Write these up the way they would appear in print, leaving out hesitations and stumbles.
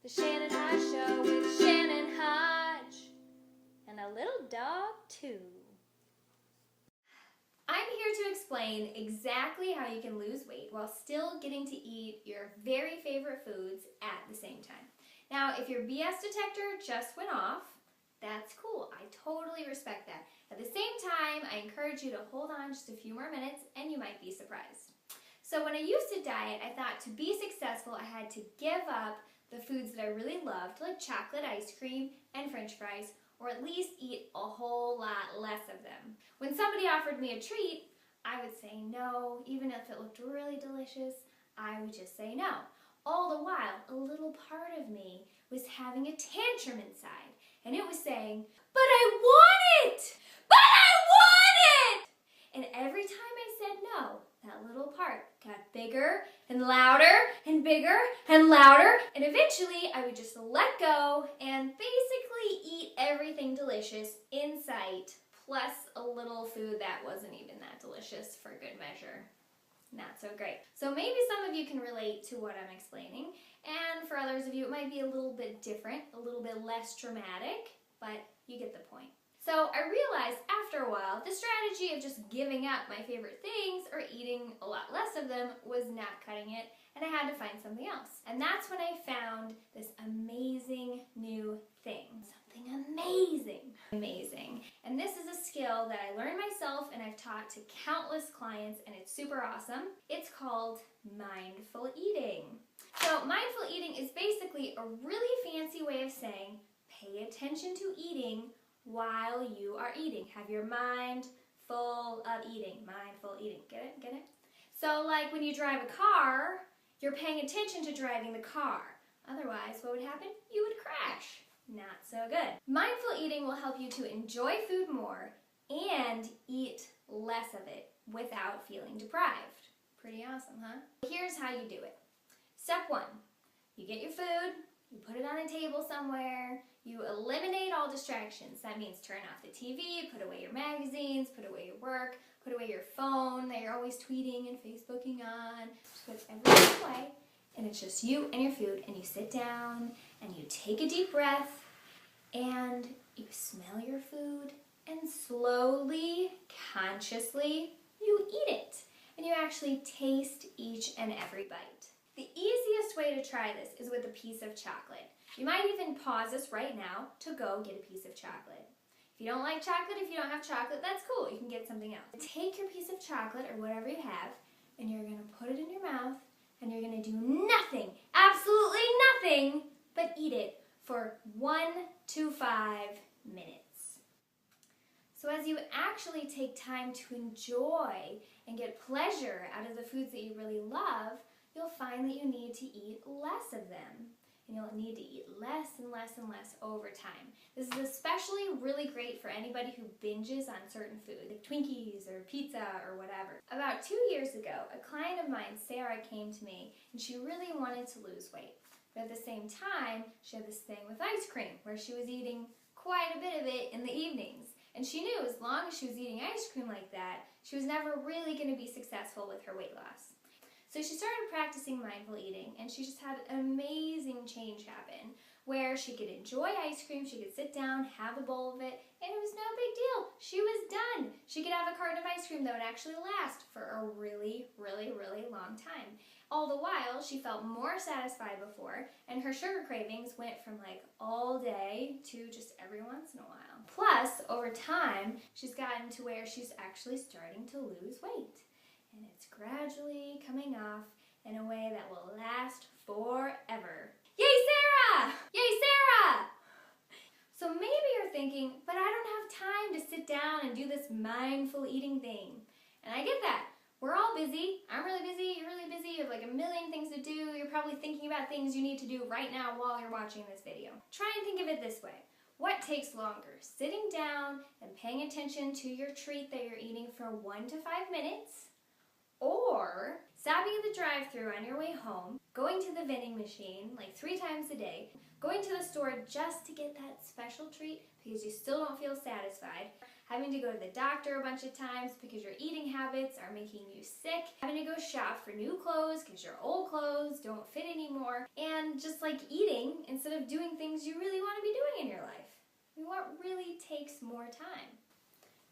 The Shannon Hodge Show with Shannon Hodge. And a little dog, too. I'm here to explain exactly how you can lose weight while still getting to eat your very favorite foods at the same time. Now, if your BS detector just went off, that's cool. I totally respect that. At the same time, I encourage you to hold on just a few more minutes and you might be surprised. So when I used to diet, I thought to be successful, I had to give up the foods that I really loved, like chocolate ice cream and French fries, or at least eat a whole lot less of them. When somebody offered me a treat, I would say no. Even if it looked really delicious, I would just say no. All the while, a little part of me was having a tantrum inside, and it was saying, "But I want it! But I want it!" And every time I said no, that little part got bigger and louder and bigger and louder, and eventually I would just let go and basically eat everything delicious in sight, plus a little food that wasn't even that delicious for good measure. Not so great. So maybe some of you can relate to what I'm explaining, and for others of you it might be a little bit different, a little bit less dramatic, but you get the point. So I realized after a while the strategy of just giving up my favorite things or eating a lot less of them was not cutting it, and I had to find something else. And that's when I found this amazing new thing. Something amazing. And this is a skill that I learned myself and I've taught to countless clients, and it's super awesome. It's called mindful eating. So mindful eating is basically a really fancy way of saying pay attention to eating while you are eating. Have your mind full of eating. Mindful eating. Get it? So like when you drive a car, you're paying attention to driving the car. Otherwise, what would happen? You would crash. Not so good. Mindful eating will help you to enjoy food more and eat less of it without feeling deprived. Pretty awesome, huh? Here's how you do it. Step 1. You get your food, you put it on a table somewhere, you eliminate all distractions. That means turn off the TV, put away your magazines, put away your work, put away your phone that you're always tweeting and Facebooking on. Just put everything away, and it's just you and your food, and you sit down and you take a deep breath and you smell your food, and slowly, consciously, you eat it. And you actually taste each and every bite. The easiest way to try this is with a piece of chocolate. You might even pause this right now to go get a piece of chocolate. If you don't like chocolate, if you don't have chocolate, that's cool. You can get something else. Take your piece of chocolate or whatever you have, and you're going to put it in your mouth, and you're going to do nothing, absolutely nothing, but eat it for 1 to 5 minutes. So as you actually take time to enjoy and get pleasure out of the foods that you really love, you'll find that you need to eat less of them. And you'll need to eat less and less and less over time. This is especially really great for anybody who binges on certain food, like Twinkies or pizza or whatever. About 2 years ago, a client of mine, Sarah, came to me and she really wanted to lose weight. But at the same time, she had this thing with ice cream where she was eating quite a bit of it in the evenings. And she knew as long as she was eating ice cream like that, she was never really going to be successful with her weight loss. So she started practicing mindful eating, and she just had an amazing change happen where she could enjoy ice cream, she could sit down, have a bowl of it, and it was no big deal. She was done. She could have a carton of ice cream that would actually last for a really, really, really long time. All the while, she felt more satisfied before, and her sugar cravings went from like all day to just every once in a while. Plus, over time, she's gotten to where she's actually starting to lose weight. And it's gradually coming off in a way that will last forever. Yay, Sarah! Yay, Sarah! So maybe you're thinking, but I don't have time to sit down and do this mindful eating thing. And I get that. We're all busy. I'm really busy. You're really busy. You have like a million things to do. You're probably thinking about things you need to do right now while you're watching this video. Try and think of it this way. What takes longer? Sitting down and paying attention to your treat that you're eating for 1 to 5 minutes? Or stopping at the drive-thru on your way home, going to the vending machine like 3 times a day, going to the store just to get that special treat because you still don't feel satisfied, having to go to the doctor a bunch of times because your eating habits are making you sick, having to go shop for new clothes because your old clothes don't fit anymore, and just like eating instead of doing things you really want to be doing in your life. I mean, what really takes more time?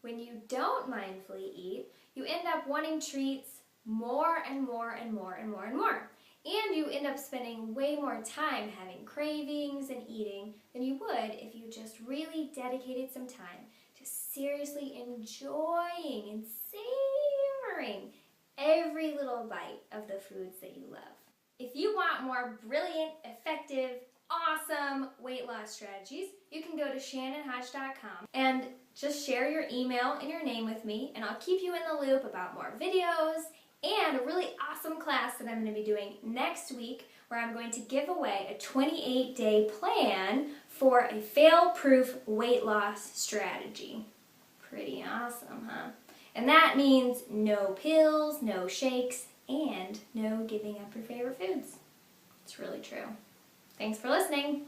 When you don't mindfully eat, you end up wanting treats more and more and more and more and more. And you end up spending way more time having cravings and eating than you would if you just really dedicated some time to seriously enjoying and savoring every little bite of the foods that you love. If you want more brilliant, effective, awesome weight loss strategies, you can go to shannonhodge.com and just share your email and your name with me, and I'll keep you in the loop about more videos and a really awesome class that I'm going to be doing next week where I'm going to give away a 28-day plan for a fail-proof weight loss strategy. Pretty awesome, huh? And that means no pills, no shakes, and no giving up your favorite foods. It's really true. Thanks for listening.